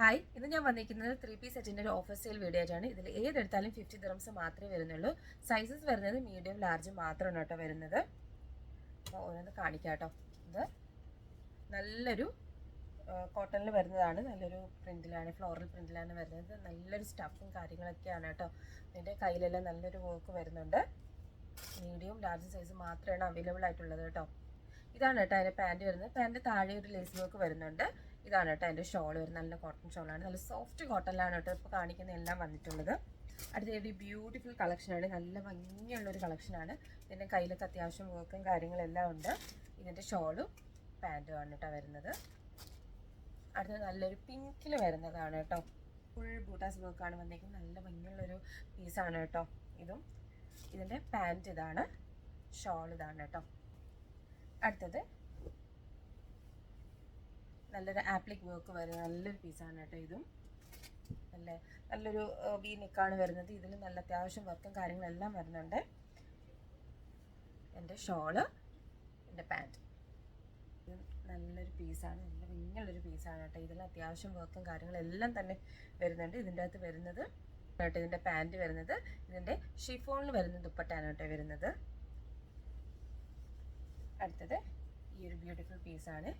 Hi, ഇന്ന് ഞാൻ വന്നിരിക്കുന്നത് 3-piece സെറ്റിൻ്റെ ഒരു ഓഫർ സെയിൽ വീഡിയോ ആയിട്ടാണ്. ഇതിൽ ഏതെടുത്താലും 50 dirhams മാത്രമേ വരുന്നുള്ളൂ. സൈസസ് വരുന്നത് മീഡിയം ലാർജ് മാത്രമാണ് കേട്ടോ വരുന്നത്. അപ്പോൾ ഓരോന്ന് കാണിക്കാം കേട്ടോ. ഇത് നല്ലൊരു കോട്ടണിൽ വരുന്നതാണ്, നല്ലൊരു പ്രിൻറ്റിലാണ്, ഫ്ലോറൽ പ്രിൻറ്റിലാണ് വരുന്നത്. നല്ലൊരു സ്റ്റഫും കാര്യങ്ങളൊക്കെയാണ് കേട്ടോ. ഇതിൻ്റെ കയ്യിലെല്ലാം നല്ലൊരു വർക്ക് വരുന്നുണ്ട്. മീഡിയം ലാർജ് സൈസ് മാത്രമാണ് അവൈലബിൾ ആയിട്ടുള്ളത് കേട്ടോ. ഇതാണ് കേട്ടോ അതിൻ്റെ പാൻറ്റ് വരുന്നത്. പാൻറ്റ് താഴെ ഒരു ലേസ് വർക്ക് വരുന്നുണ്ട്. ഇതാണ് കേട്ടോ അതിൻ്റെ ഷോൾ വരുന്നത്. നല്ല കോട്ടൺ ഷോളാണ്, നല്ല സോഫ്റ്റ് കോട്ടണിലാണ് കേട്ടോ ഇപ്പോൾ കാണിക്കുന്ന എല്ലാം വന്നിട്ടുള്ളത്. അടുത്ത ബ്യൂട്ടിഫുൾ കളക്ഷനാണ്, നല്ല ഭംഗിയുള്ളൊരു കളക്ഷനാണ്. ഇതിൻ്റെ കയ്യിലൊക്കെ അത്യാവശ്യം വർക്കും കാര്യങ്ങളെല്ലാം ഉണ്ട്. ഇതിൻ്റെ ഷോളും പാൻറ്റും ആണ് കേട്ടോ വരുന്നത്. അടുത്തത് നല്ലൊരു പിങ്കിൽ വരുന്നതാണ് കേട്ടോ. ഫുൾ ബൂട്ടാസ് വർക്കാണ് വന്നിരിക്കുന്നത്. നല്ല ഭംഗിയുള്ളൊരു പീസാണ് കേട്ടോ ഇതും. ഇതിൻ്റെ പാൻറ്റ് ഇതാണ്, ഷോൾ ഇതാണ് കേട്ടോ. അടുത്തത് നല്ലൊരു ആപ്ലിക് വർക്ക് വരുന്ന നല്ലൊരു പീസാണ് കേട്ടോ ഇതും. നല്ലൊരു വി നെക്കാണ് വരുന്നത്. ഇതിൽ നല്ല അത്യാവശ്യം വർക്കും കാര്യങ്ങളെല്ലാം വരുന്നുണ്ട്. എൻ്റെ ഷോള്, എൻ്റെ പാൻറ്റ്, ഇത് നല്ലൊരു പീസാണ്, നല്ല ഭംഗിയുള്ളൊരു പീസാണ് കേട്ടോ. ഇതിൽ അത്യാവശ്യം വർക്കും കാര്യങ്ങളെല്ലാം തന്നെ വരുന്നുണ്ട്. ഇതിൻ്റെ അകത്ത് വരുന്നത് കേട്ടോ ഇതിൻ്റെ പാൻറ്റ് വരുന്നത്. ഇതിൻ്റെ ഷിഫോണിൽ വരുന്ന ദുപ്പട്ടയാണ് കേട്ടോ വരുന്നത്. അടുത്തത് ഈ ഒരു ബ്യൂട്ടിഫുൾ പീസാണ്.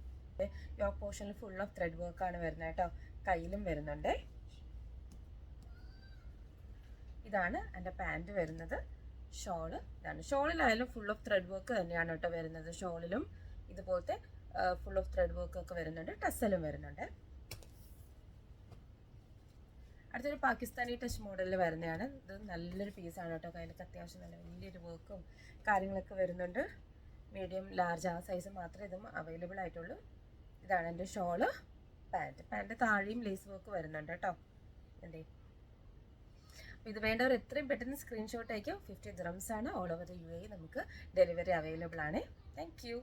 യോക്ക് പോർഷനിൽ ഫുൾ ഓഫ് ത്രെഡ് വർക്കാണ് വരുന്നത് കേട്ടോ. കയ്യിലും വരുന്നുണ്ട്. ഇതാണ് എൻ്റെ പാൻറ്റ് വരുന്നത്. ഷോള് ഇതാണ്. ഷോളിലായാലും ഫുൾ ഓഫ് ത്രെഡ് വർക്ക് തന്നെയാണ് കേട്ടോ വരുന്നത്. ഷോളിലും ഇതുപോലത്തെ ഫുൾ ഓഫ് ത്രെഡ് വർക്ക് ഒക്കെ വരുന്നുണ്ട്. ടസ്സലും വരുന്നുണ്ട്. അടുത്തൊരു പാകിസ്ഥാനി ടച്ച് മോഡലിൽ വരുന്നതാണ്. ഇത് നല്ലൊരു പീസാണ് കേട്ടോ. കയ്യിലൊക്കെ അത്യാവശ്യം നല്ല വലിയൊരു വർക്കും കാര്യങ്ങളൊക്കെ വരുന്നുണ്ട്. മീഡിയം ലാർജ് ആ സൈസ് മാത്രമേ ഇതും അവൈലബിൾ ആയിട്ടുള്ളൂ. ഇതാണ് എൻ്റെ ഷോള്, പാൻറ്റ് താഴെയും ലേസ് വർക്ക് വരുന്നുണ്ട് കേട്ടോ. എൻ്റെ ഇത് വേണ്ടവർ എത്രയും പെട്ടെന്ന് സ്ക്രീൻഷോട്ട് അയക്കും. 50 dirhams ആണ്. ഓൾ ഓവർ ദ UAE നമുക്ക് ഡെലിവറി അവൈലബിൾ ആണ്. Thank you.